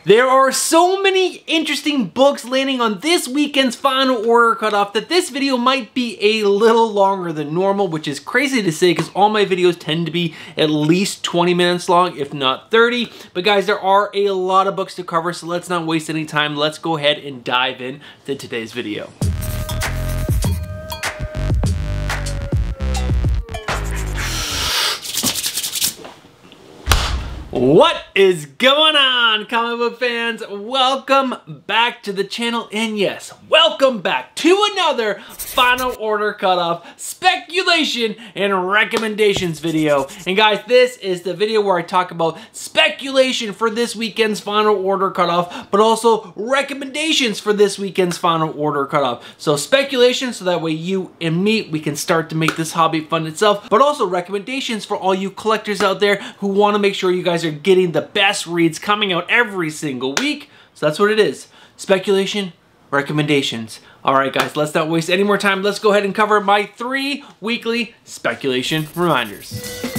There are so many interesting books landing on this weekend's final order cutoff that this video might be a little longer than normal, which is crazy to say because all my videos tend to be at least 20 minutes long, if not 30. But guys, there are a lot of books to cover, so let's not waste any time. Let's go ahead and dive into today's video. What is going on, comic book fans? Welcome back to the channel, and yes, welcome back to another final order cutoff speculation and recommendations video. And guys, this is the video where I talk about speculation for this weekend's final order cutoff, but also recommendations for this weekend's final order cutoff. So speculation, so that way you and me, we can start to make this hobby fun itself, but also recommendations for all you collectors out there who want to make sure you guys are getting the best reads coming out every single week. So that's what it is. Speculation, recommendations. All right, guys, let's not waste any more time. Let's go ahead and cover my 3 weekly speculation reminders.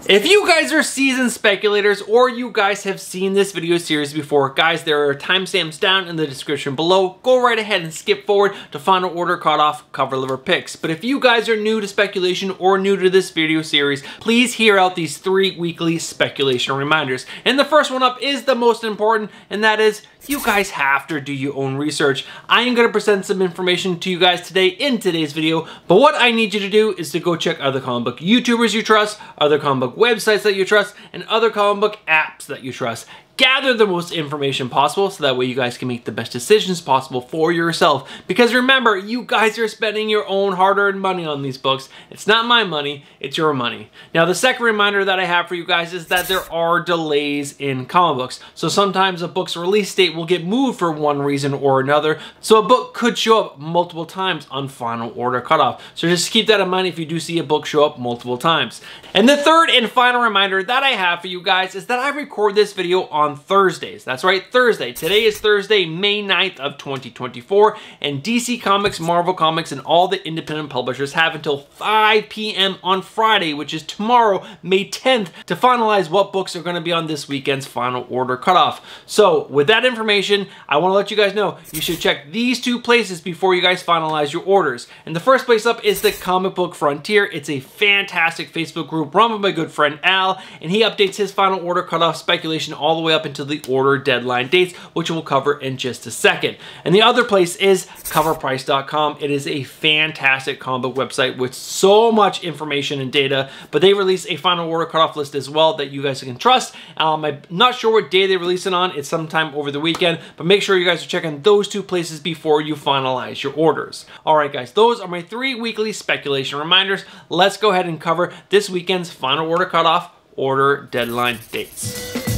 If you guys are seasoned speculators or you guys have seen this video series before, guys, there are timestamps down in the description below. Go right ahead and skip forward to final order cutoff cover liver picks. But if you guys are new to speculation or new to this video series, please hear out these 3 weekly speculation reminders. And the first one up is the most important, and that is you guys have to do your own research. I am going to present some information to you guys today in today's video, but what I need you to do is to go check other comic book YouTubers you trust, other comic book websites that you trust, and other comic book apps that you trust. Gather the most information possible so that way you guys can make the best decisions possible for yourself. Because remember, you guys are spending your own hard-earned money on these books. It's not my money, it's your money. Now, the second reminder that I have for you guys is that there are delays in comic books. So sometimes a book's release date will get moved for one reason or another. So a book could show up multiple times on final order cutoff. So just keep that in mind if you do see a book show up multiple times. And the third and final reminder that I have for you guys is that I record this video on Thursdays. That's right, Thursday. Today is Thursday, May 9th of 2024, and DC Comics, Marvel Comics, and all the independent publishers have until 5 p.m. on Friday, which is tomorrow, May 10th, to finalize what books are going to be on this weekend's final order cutoff. So with that information, I want to let you guys know you should check these 2 places before you guys finalize your orders. And the first place up is the Comic Book Frontier. It's a fantastic Facebook group run by my good friend Al, and he updates his final order cutoff speculation all the way up until the order deadline dates, which we'll cover in just a second. And the other place is coverprice.com. It is a fantastic comic book website with so much information and data, but they release a final order cutoff list as well that you guys can trust. I'm not sure what day they release it on. It's sometime over the weekend, but make sure you guys are checking those 2 places before you finalize your orders. All right, guys, those are my 3 weekly speculation reminders. Let's go ahead and cover this weekend's final order cutoff order deadline dates.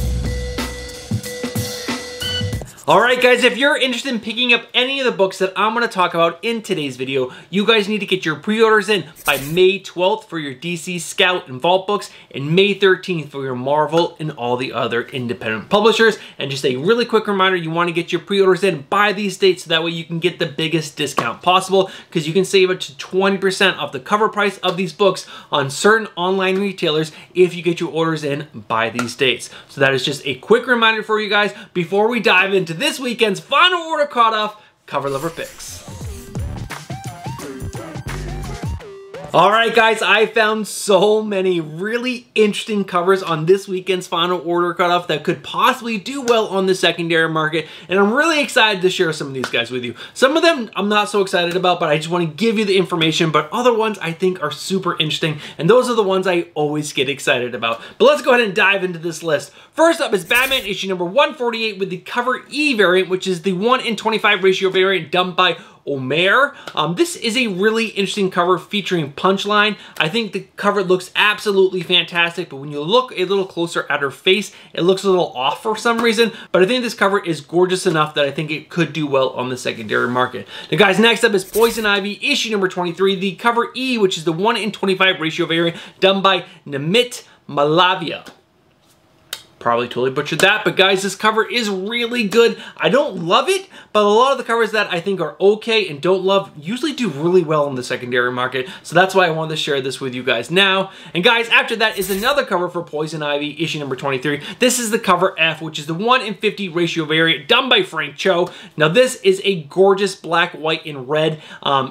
Alright guys, if you're interested in picking up any of the books that I'm going to talk about in today's video, you guys need to get your pre-orders in by May 12th for your DC Scout and Vault books, and May 13th for your Marvel and all the other independent publishers. And just a really quick reminder, you want to get your pre-orders in by these dates so that way you can get the biggest discount possible, because you can save up to 20% off the cover price of these books on certain online retailers if you get your orders in by these dates. So that is just a quick reminder for you guys before we dive into this weekend's final order cutoff cover liver picks. Alright guys, I found so many really interesting covers on this weekend's final order cutoff that could possibly do well on the secondary market, and I'm really excited to share some of these guys with you. Some of them I'm not so excited about, but I just want to give you the information, but other ones I think are super interesting, and those are the ones I always get excited about. But let's go ahead and dive into this list. First up is Batman issue number 148 with the cover E variant, which is the 1:25 ratio variant done by Omer. This is a really interesting cover featuring Punchline. I think the cover looks absolutely fantastic, but when you look a little closer at her face, it looks a little off for some reason, but I think this cover is gorgeous enough that I think it could do well on the secondary market. Now guys, next up is Poison Ivy issue number 23, the cover E, which is the 1:25 ratio variant done by Namit Malavia. Probably totally butchered that, but guys, this cover is really good. I don't love it, but a lot of the covers that I think are okay and don't love usually do really well in the secondary market, so that's why I wanted to share this with you guys now. And guys, after that is another cover for Poison Ivy, issue number 23. This is the cover F, which is the 1:50 ratio variant done by Frank Cho. Now, this is a gorgeous black, white, and red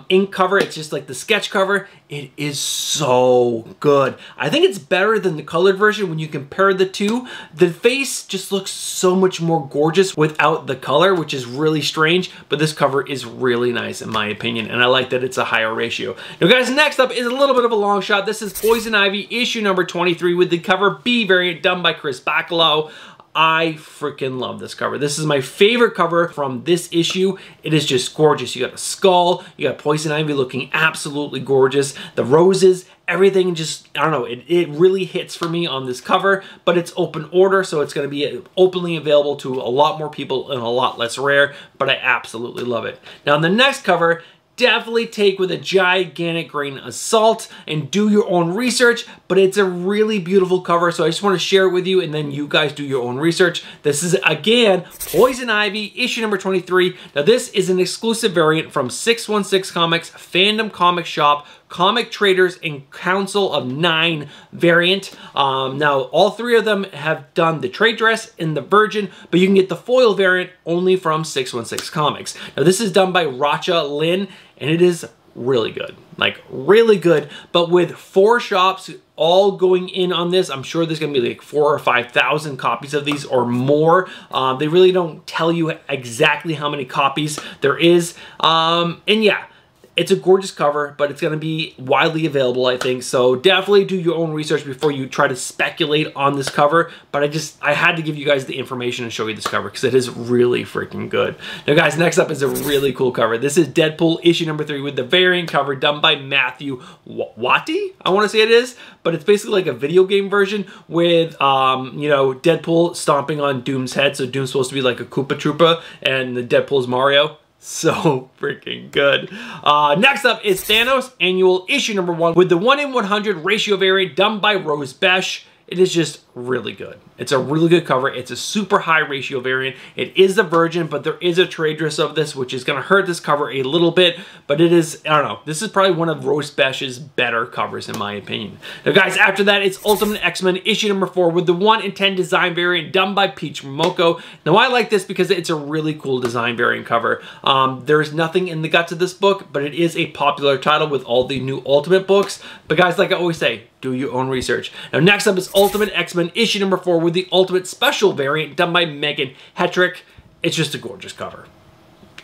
ink cover. It's just like the sketch cover. It is so good. I think it's better than the colored version when you compare the two. The face just looks so much more gorgeous without the color, which is really strange, but this cover is really nice in my opinion, and I like that it's a higher ratio. Now guys, next up is a little bit of a long shot. This is Poison Ivy, issue number 23 with the cover B variant done by Chris Bacalo. I freaking love this cover. This is my favorite cover from this issue. It is just gorgeous. You got a skull, you got Poison Ivy looking absolutely gorgeous. The roses, everything just, I don't know, it really hits for me on this cover, but it's open order, so it's going to be openly available to a lot more people and a lot less rare, but I absolutely love it. Now, the next cover, definitely take with a gigantic grain of salt and do your own research, but it's a really beautiful cover, so I just want to share it with you, and then you guys do your own research. This is, again, Poison Ivy, issue number 23. Now, this is an exclusive variant from 616 Comics, Fandom Comic Shop, Comic Traders, and Council of 9 variant. Now, all three of them have done the trade dress and the Virgin, but you can get the foil variant only from 616 Comics. Now, this is done by Racha Lin, and it is really good. Like, really good, but with 4 shops all going in on this, I'm sure there's gonna be like 4,000 or 5,000 copies of these or more. They really don't tell you exactly how many copies there is. And yeah, it's a gorgeous cover, but it's going to be widely available, I think. So definitely do your own research before you try to speculate on this cover. But I had to give you guys the information and show you this cover because it is really freaking good. Now guys, next up is a really cool cover. This is Deadpool issue number 3 with the variant cover done by Matthew Watty, I want to say it is. But it's basically like a video game version with, you know, Deadpool stomping on Doom's head. So Doom's supposed to be like a Koopa Troopa and the Deadpool's Mario. So freaking good. Next up is Thanos Annual issue number 1 with the 1:100 ratio variant done by Rose Besh. It is just really good. It's a really good cover. It's a super high ratio variant. It is the Virgin, but there is a trade dress of this, which is going to hurt this cover a little bit, but it is, I don't know, this is probably one of Rose Besh's better covers in my opinion. Now guys, after that, it's Ultimate X-Men issue number 4 with the 1:10 design variant done by Peach Momoko. Now I like this because it's a really cool design variant cover. There's nothing in the guts of this book, but it is a popular title with all the new Ultimate books. But guys, like I always say, do your own research. Now next up is Ultimate X-Men issue number 4 with the Ultimate Special variant done by Megan Hetrick. It's just a gorgeous cover.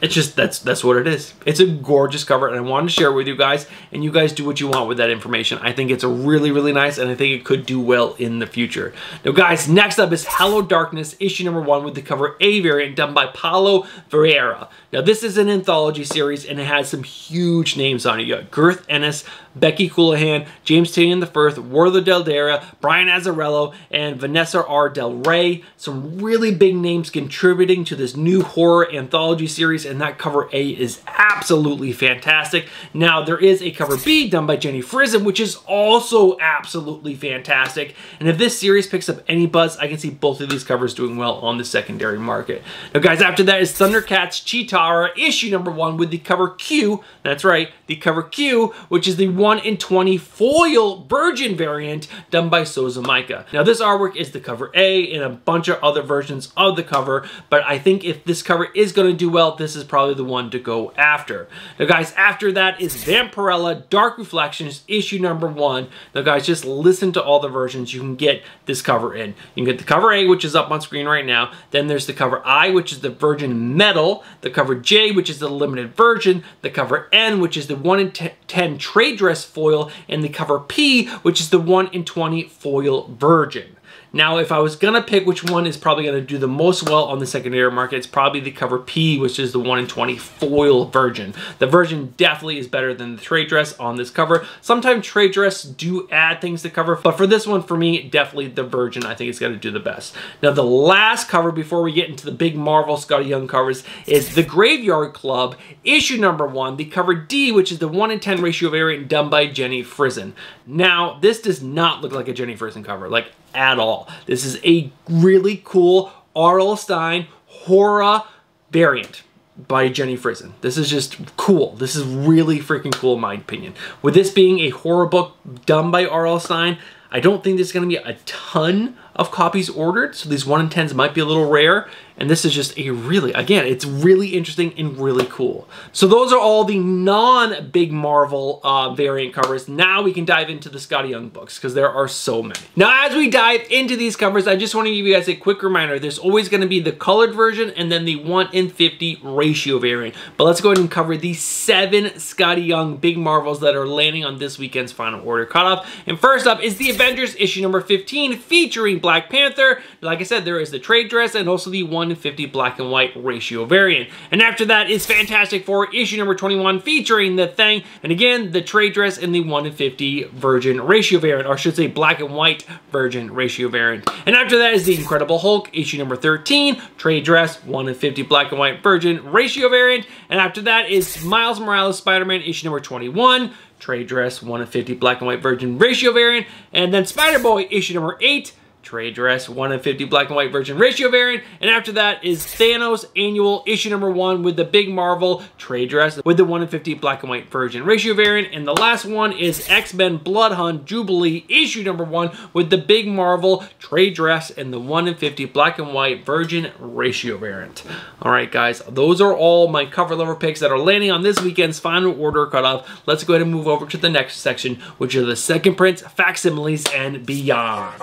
It's just, that's what it is. It's a gorgeous cover, and I wanted to share it with you guys, and you guys do what you want with that information. I think it's a really, really nice, and I think it could do well in the future. Now guys, next up is Hello Darkness, issue number 1 with the cover A variant done by Paulo Vieira. Now this is an anthology series, and it has some huge names on it. You got Garth Ennis, Becky Colohan, James Tynion IV, Werther Dell'Edera, Brian Azzarello, and Vanessa R. Del Rey. Some really big names contributing to this new horror anthology series, and that cover A is absolutely fantastic. Now, there is a cover B done by Jenny Frison, which is also absolutely fantastic. And if this series picks up any buzz, I can see both of these covers doing well on the secondary market. Now, guys, after that is Thundercats Chitara, issue number 1 with the cover Q. That's right, the cover Q, which is the 1:20 foil Virgin variant done by Souza Micah. Now, this artwork is the cover A and a bunch of other versions of the cover, but I think if this cover is going to do well, this is probably the one to go after. Now guys, after that is Vampirella Dark Reflections issue number 1. Now guys, just listen to all the versions you can get this cover in. You can get the cover A, which is up on screen right now. Then there's the cover I, which is the Virgin Metal, the cover J, which is the limited version, the cover N, which is the 1:10 trade dress foil, and the cover P, which is the 1:20 foil Virgin. Now, if I was going to pick which one is probably going to do the most well on the secondary market, it's probably the cover P, which is the 1:20 foil Virgin. The Virgin definitely is better than the trade dress on this cover. Sometimes trade dress do add things to cover, but for this one, for me, definitely the Virgin, I think, is going to do the best. Now, the last cover before we get into the big Marvel Scotty Young covers is The Graveyard Club, issue number 1, the cover D, which is the 1:10 ratio variant done by Jenny Frison. Now, this does not look like a Jenny Frison cover. Like, at all. This is a really cool R.L. Stine horror variant by Jenny Frison. This is just cool. This is really freaking cool in my opinion. With this being a horror book done by R.L. Stine, I don't think there's going to be a ton of copies ordered, so these 1 in 10s might be a little rare, and this is just a really, again, it's really interesting and really cool. So those are all the non-Big Marvel variant covers. Now we can dive into the Skottie Young books, because there are so many. Now as we dive into these covers, I just want to give you guys a quick reminder, there's always going to be the colored version and then the 1 in 50 ratio variant. But let's go ahead and cover the 7 Skottie Young Big Marvels that are landing on this weekend's Final Order cutoff. And first up is the Avengers issue number 15, featuring Black Panther. Like I said, there is the trade dress and also the 1 in 50 black and white ratio variant. And after that is Fantastic Four issue number 21, featuring the Thing, and again, the trade dress and the 1 in 50 virgin ratio variant, or I should say black and white virgin ratio variant. And after that is the Incredible Hulk issue number 13, trade dress, 1 in 50 black and white virgin ratio variant. And after that is Miles Morales Spider-Man issue number 21, trade dress, 1 in 50 black and white virgin ratio variant. And then Spider-Boy issue number 8, trade dress, 1 in 50 black and white virgin ratio variant. And after that is Thanos Annual issue number 1 with the Big Marvel trade dress with the 1 in 50 black and white virgin ratio variant. And the last one is X-Men Blood Hunt Jubilee issue number 1 with the Big Marvel trade dress and the 1 in 50 black and white virgin ratio variant. All right, guys, those are all my cover lover picks that are landing on this weekend's Final Order cutoff. Let's go ahead and move over to the next section, which are the second prints, facsimiles, and beyond.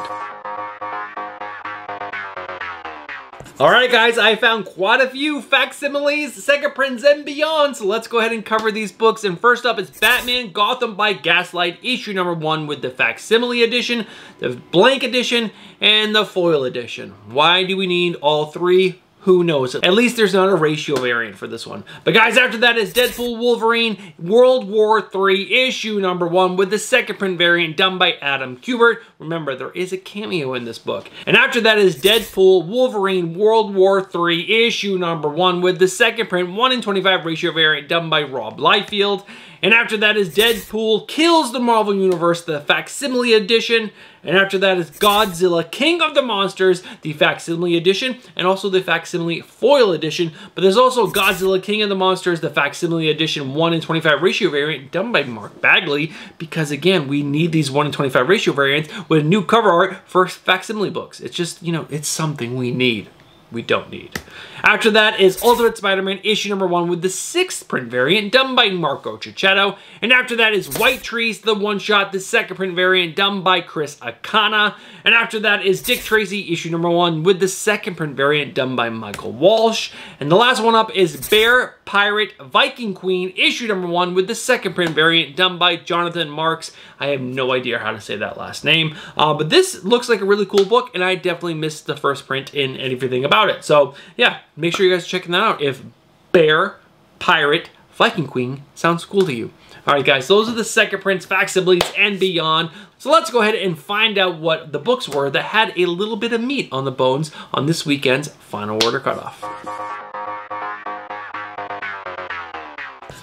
Alright guys, I found quite a few facsimiles, second prints, and beyond, so let's go ahead and cover these books. And first up is Batman Gotham by Gaslight, issue number 1 with the facsimile edition, the blank edition, and the foil edition. Why do we need all three? Who knows? At least there's not a ratio variant for this one. But guys, after that is Deadpool Wolverine World War III issue number 1 with the second print variant done by Adam Kubert. Remember, there is a cameo in this book. And after that is Deadpool Wolverine World War III issue number 1 with the second print 1 in 25 ratio variant done by Rob Liefeld. And after that is Deadpool Kills the Marvel Universe, the facsimile edition. And after that is Godzilla King of the Monsters, the facsimile edition, and also the facsimile foil edition. But there's also Godzilla King of the Monsters, the facsimile edition 1 in 25 ratio variant done by Mark Bagley, because again, we need these 1 in 25 ratio variants with new cover art for facsimile books. It's just, you know, it's something we need. We don't need. After that is Ultimate Spider-Man issue number 1 with the 6th print variant done by Marco Cicchetto. And after that is White Trees, the one-shot, the 2nd print variant done by Chris Akana. And after that is Dick Tracy issue number 1 with the 2nd print variant done by Michael Walsh. And the last one up is Bear Pirate Viking Queen issue number 1 with the 2nd print variant done by Jonathan Marks. I have no idea how to say that last name. But this looks like a really cool book, and I definitely missed the first print in everything about it. So yeah, make sure you guys are checking that out if Bear Pirate Viking Queen sounds cool to you. Alright guys, those are the second prints, facsimiles, and beyond. So let's go ahead and find out what the books were that had a little bit of meat on the bones on this weekend's Final Order cutoff.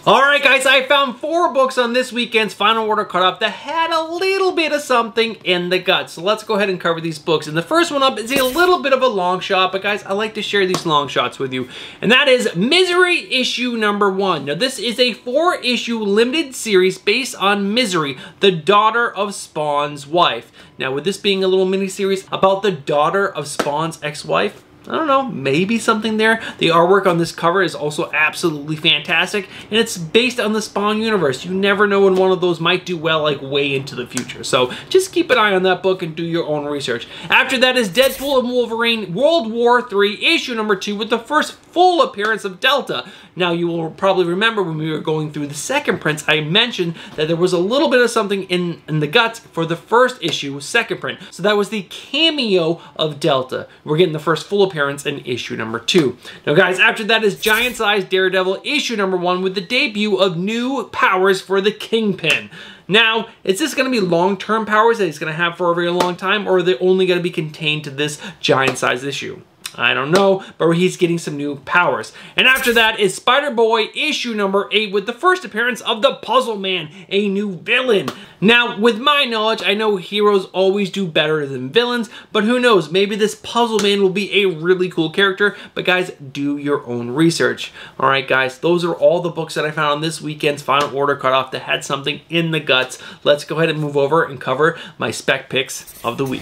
Alright guys, I found 4 books on this weekend's Final Order cutoff that had a little bit of something in the gut. So let's go ahead and cover these books. And the first one up is a little bit of a long shot, but guys, I like to share these long shots with you. And that is Misery issue number 1. Now this is a 4-issue limited series based on Misery, the daughter of Spawn's wife. Now with this being a little mini series about the daughter of Spawn's ex-wife, I don't know, maybe something there. The artwork on this cover is also absolutely fantastic, and it's based on the Spawn universe. You never know when one of those might do well, like way into the future. So just keep an eye on that book and do your own research. After that is Deadpool and Wolverine World War III issue number 2 with the first full appearance of Delta. Now you will probably remember when we were going through the second prints, I mentioned that there was a little bit of something in the guts for the first issue, second print. So that was the cameo of Delta. We're getting the first full appearance in issue number 2. Now guys, after that is Giant Size Daredevil issue number 1 with the debut of new powers for the Kingpin. Now, is this going to be long-term powers that he's going to have for a very long time, or are they only going to be contained to this giant size issue? I don't know, but he's getting some new powers. And after that is Spider-Boy issue number 8 with the first appearance of the Puzzle Man, a new villain. Now, with my knowledge, I know heroes always do better than villains, but who knows, maybe this Puzzle Man will be a really cool character, but guys, do your own research. Alright guys, those are all the books that I found on this weekend's Final Order Cutoff that had something in the guts. Let's go ahead and move over and cover my spec picks of the week.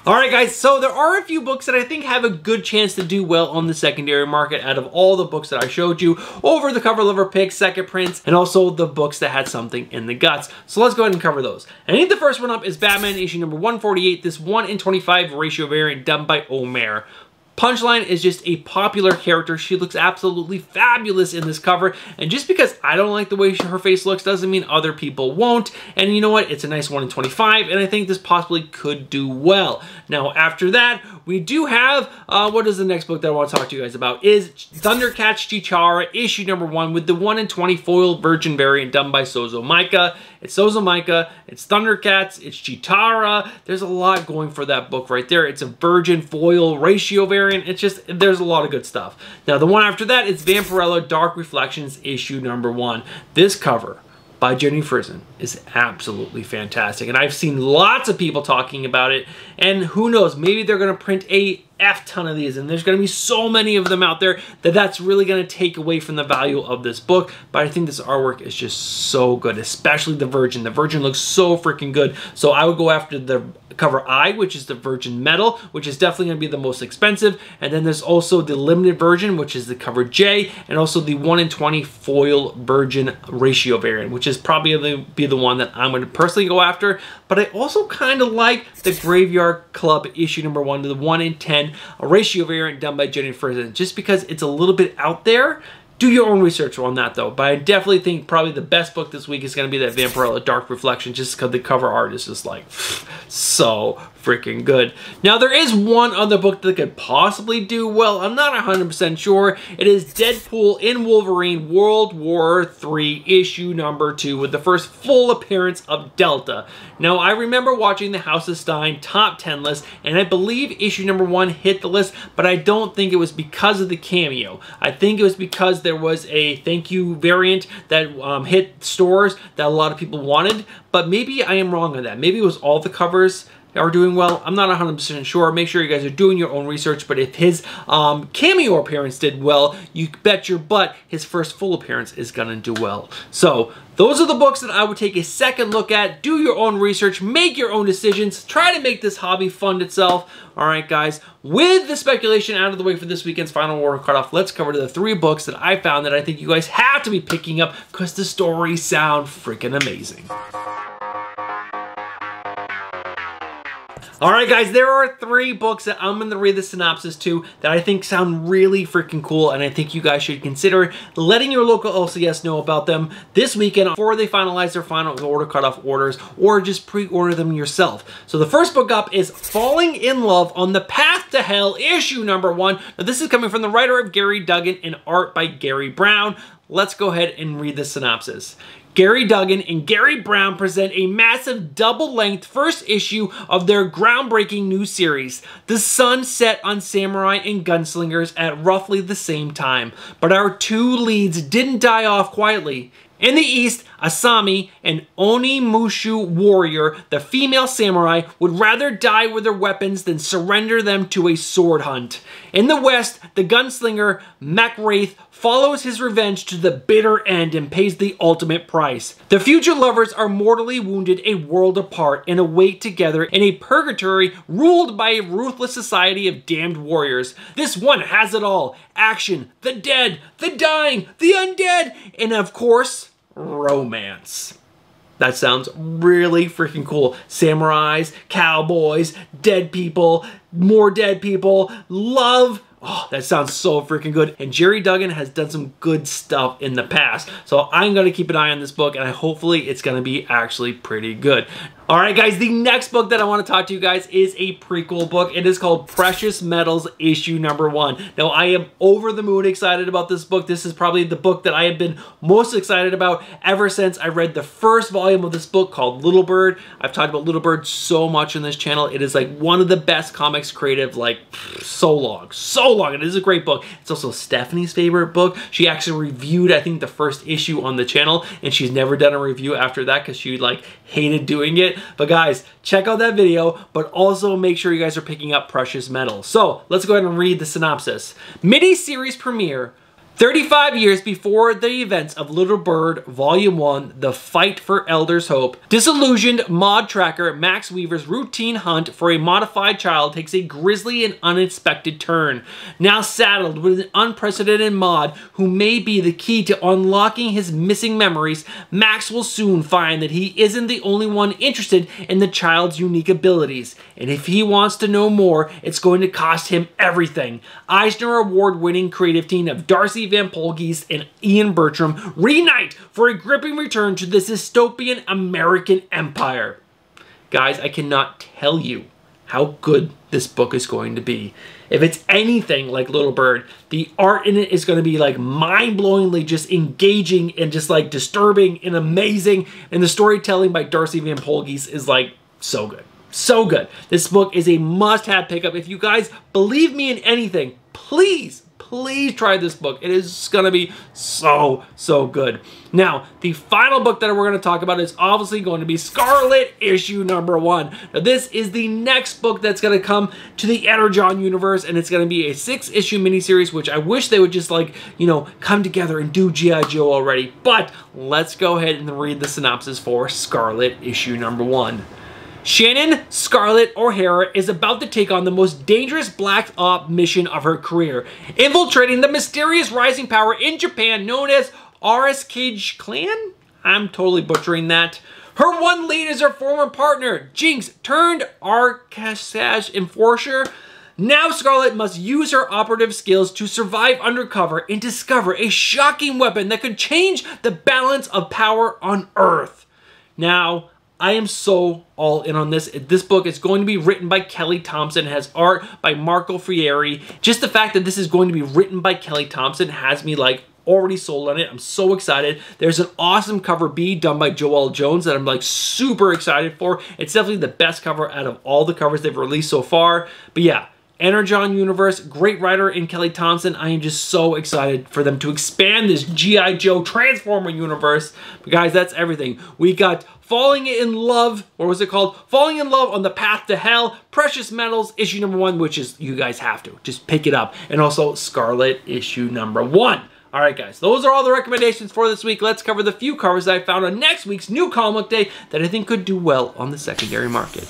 Alright guys, so there are a few books that I think have a good chance to do well on the secondary market out of all the books that I showed you over the cover lever picks, second prints, and also the books that had something in the guts. So let's go ahead and cover those. I think the first one up is Batman issue number 148, this 1:25 ratio variant done by Omer. Punchline is just a popular character. She looks absolutely fabulous in this cover, and just because I don't like the way her face looks doesn't mean other people won't. And you know what? It's a nice 1:25, and I think this possibly could do well. Now, after that, we do have, what is the next book that I want to talk to you guys about? Is Thundercats Chitara issue number 1 with the 1:20 foil virgin variant done by Sozo Micah. It's Sozo Micah, it's Thundercats, it's Chitara. There's a lot going for that book right there. It's a virgin foil ratio variant. It's just, there's a lot of good stuff. Now, the one after that is Vampirella Dark Reflections issue number 1. This cover by Jenny Frison is absolutely fantastic, and I've seen lots of people talking about it, and who knows, maybe they're going to print a F-ton of these, and there's going to be so many of them out there that that's really going to take away from the value of this book. But I think this artwork is just so good, especially the Virgin. The Virgin looks so freaking good, so I would go after the cover I, which is the Virgin Metal, which is definitely going to be the most expensive, and then there's also the limited version, which is the cover J, and also the 1:20 foil Virgin ratio variant, which is probably going to be the one that I'm going to personally go after. But I also kind of like the Graveyard Club issue number 1, the 1:10 ratio variant done by Jenny Frison, just because it's a little bit out there. Do your own research on that though, but I definitely think probably the best book this week is going to be that Vampirella Dark Reflection, just because the cover art is just like so freaking good. Now, there is one other book that could possibly do well. I'm not 100% sure. It is Deadpool in Wolverine World War III issue number 2 with the first full appearance of Delta. Now, I remember watching the House of Stein top 10 list, and I believe issue number 1 hit the list, but I don't think it was because of the cameo. I think it was because there was a thank you variant that hit stores that a lot of people wanted, but maybe I am wrong on that. Maybe it was all the covers are doing well. I'm not 100% sure. Make sure you guys are doing your own research, but if his cameo appearance did well, you bet your butt his first full appearance is gonna do well. So those are the books that I would take a second look at. Do your own research, make your own decisions, try to make this hobby fund itself. All right, guys, with the speculation out of the way for this weekend's Final Order Cutoff, let's cover the 3 books that I found that I think you guys have to be picking up because the stories sound freaking amazing. Alright guys, there are 3 books that I'm going to read the synopsis to that I think sound really freaking cool, and I think you guys should consider letting your local LCS know about them this weekend before they finalize their Final Order Cutoff orders, or just pre-order them yourself. So the first book up is Falling in Love on the Path to Hell issue number 1. Now this is coming from the writer of Gary Duggan and art by Gary Brown. Let's go ahead and read the synopsis. Gary Duggan and Gary Brown present a massive double-length first issue of their groundbreaking new series. The sun set on samurai and gunslingers at roughly the same time, but our 2 leads didn't die off quietly. In the east, Asami, an Onimushu warrior, the female samurai, would rather die with their weapons than surrender them to a sword hunt. In the west, the gunslinger, Macwraith, follows his revenge to the bitter end and pays the ultimate price. The future lovers are mortally wounded a world apart and await together in a purgatory ruled by a ruthless society of damned warriors. This one has it all: action, the dead, the dying, the undead, and of course, romance. That sounds really freaking cool. Samurais, cowboys, dead people, more dead people, love. Oh, that sounds so freaking good. And Jerry Duggan has done some good stuff in the past. So I'm going to keep an eye on this book, and hopefully it's going to be actually pretty good. All right, guys, the next book that I want to talk to you guys is a prequel book. It is called Precious Metals, issue number 1. Now, I am over the moon excited about this book. This is probably the book that I have been most excited about ever since I read the first volume of this book called Little Bird. I've talked about Little Bird so much on this channel. It is like one of the best comics creative, like so long. It is a great book. It's also Stephanie's favorite book. She actually reviewed, I think, the first issue on the channel, and she's never done a review after that because she like hated doing it. But guys, check out that video, but also make sure you guys are picking up Precious Metals. So let's go ahead and read the synopsis. Mini-series premiere. 35 years before the events of Little Bird Volume 1, The Fight for Elder's Hope, disillusioned mod tracker Max Weaver's routine hunt for a modified child takes a grisly and unexpected turn. Now saddled with an unprecedented mod who may be the key to unlocking his missing memories, Max will soon find that he isn't the only one interested in the child's unique abilities. And if he wants to know more, it's going to cost him everything. Eisner Award-winning creative team of Darcy Van Polgeest and Ian Bertram reunite for a gripping return to this dystopian American empire. Guys, I cannot tell you how good this book is going to be. If it's anything like Little Bird, the art in it is going to be like mind-blowingly just engaging and just like disturbing and amazing. And the storytelling by Darcy Van Polgeest is like so good. So good. This book is a must-have pickup. If you guys believe me in anything, please try this book. It is going to be so good. Now, the final book that we're going to talk about is obviously going to be Scarlet issue number 1. Now, this is the next book that's going to come to the Energon universe, and it's going to be a 6-issue miniseries, which I wish they would just like, you know, come together and do G.I. Joe already. But let's go ahead and read the synopsis for Scarlet issue number 1. Shannon Scarlett O'Hara is about to take on the most dangerous black op mission of her career, infiltrating the mysterious rising power in Japan known as RSK Clan? I'm totally butchering that. Her one lead is her former partner, Jinx turned Arcasage enforcer. Now Scarlett must use her operative skills to survive undercover and discover a shocking weapon that could change the balance of power on Earth. Now, I am so all in on this. This book is going to be written by Kelly Thompson. It has art by Marco Fieri. Just the fact that this is going to be written by Kelly Thompson has me like already sold on it. I'm so excited. There's an awesome cover B done by Joelle Jones that I'm like super excited for. It's definitely the best cover out of all the covers they've released so far. But yeah, Energon universe, great writer in Kelly Thompson. I am just so excited for them to expand this G.I. Joe Transformer universe. But guys, that's everything. We got Falling in Love, or was it called? Falling in Love on the Path to Hell, Precious Metals, issue number 1, which is, you guys have to. Just pick it up. And also Scarlet issue number 1. All right, guys, those are all the recommendations for this week. Let's cover the few covers that I found on next week's New Comic Day that I think could do well on the secondary market.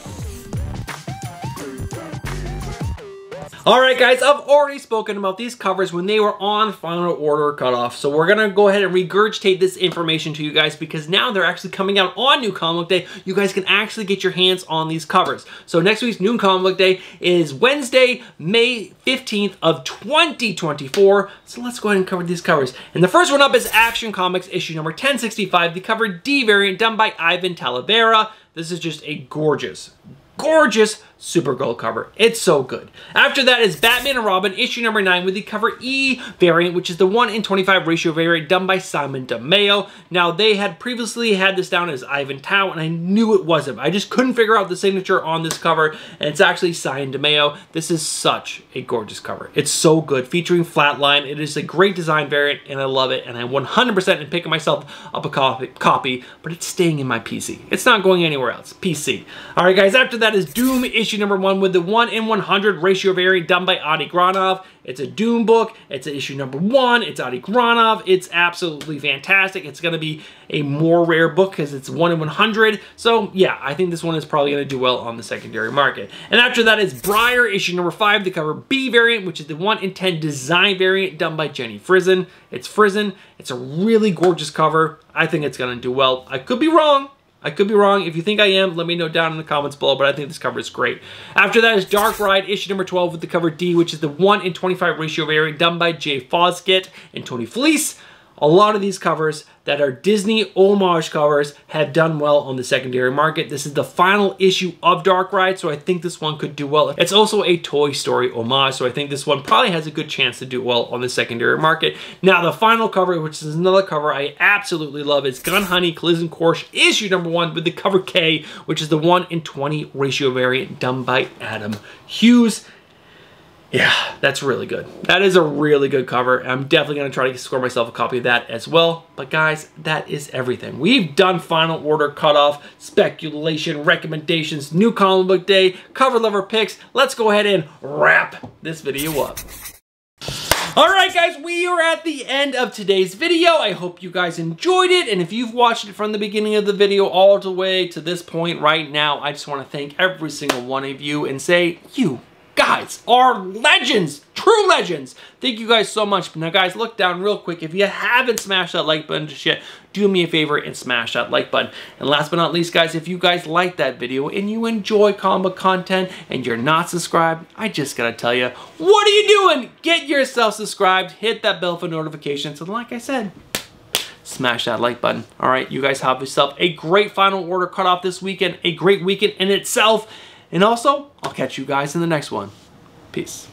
Alright guys, I've already spoken about these covers when they were on Final Order Cutoff, so we're going to go ahead and regurgitate this information to you guys because now they're actually coming out on New Comic Day. You guys can actually get your hands on these covers. So next week's New Comic Day is Wednesday, May 15th of 2024. So let's go ahead and cover these covers. And the first one up is Action Comics issue number 1065, the cover D variant done by Ivan Talavera. This is just a gorgeous Supergirl cover. It's so good. After that is Batman and Robin issue number 9 with the cover E variant, which is the 1:25 ratio variant done by Simon DeMeo. Now, they had previously had this down as Ivan Tao, and I knew it wasn't. I just couldn't figure out the signature on this cover, and it's actually Simon DeMeo. This is such a gorgeous cover. It's so good, featuring Flatline. It is a great design variant, and I love it, and I 100% am picking myself up a copy, but it's staying in my PC. It's not going anywhere else. PC. All right, guys, after that is Doom issue number 1 with the 1:100 ratio variant done by Adi Granov. It's a Doom book. It's issue number 1. It's Adi Granov. It's absolutely fantastic. It's going to be a more rare book because it's 1:100. So yeah, I think this one is probably going to do well on the secondary market. And after that is Briar issue number 5, the cover B variant, which is the 1:10 design variant done by Jenny Frison. It's Frison. It's a really gorgeous cover. I think it's going to do well. I could be wrong. I could be wrong. If you think I am, let me know down in the comments below, but I think this cover is great. After that is Dark Ride, issue number 12 with the cover D, which is the 1:25 ratio variant done by Jay Foskett and Tony Felice. A lot of these covers that are Disney homage covers have done well on the secondary market. This is the final issue of Dark Ride, so I think this one could do well. It's also a Toy Story homage, so I think this one probably has a good chance to do well on the secondary market. Now, the final cover, which is another cover I absolutely love, is Gun Honey Collision Course issue number 1 with the cover K, which is the 1:20 ratio variant done by Adam Hughes. Yeah, that's really good. That is a really good cover. I'm definitely going to try to score myself a copy of that as well. But guys, that is everything. We've done Final Order Cutoff, Speculation, Recommendations, New Comic Book Day, Cover Lover Picks. Let's go ahead and wrap this video up. Alright guys, we are at the end of today's video. I hope you guys enjoyed it, and if you've watched it from the beginning of the video all the way to this point right now, I just want to thank every single one of you and say, you guys are legends, true legends. Thank you guys so much. Now guys, look down real quick. If you haven't smashed that like button just yet, do me a favor and smash that like button. And last but not least guys, if you guys like that video and you enjoy comic book content and you're not subscribed, I just gotta tell you, what are you doing? Get yourself subscribed, hit that bell for notifications, and like I said, smash that like button. All right, you guys have yourself a great Final Order Cutoff this weekend, a great weekend in itself. And also, I'll catch you guys in the next one. Peace.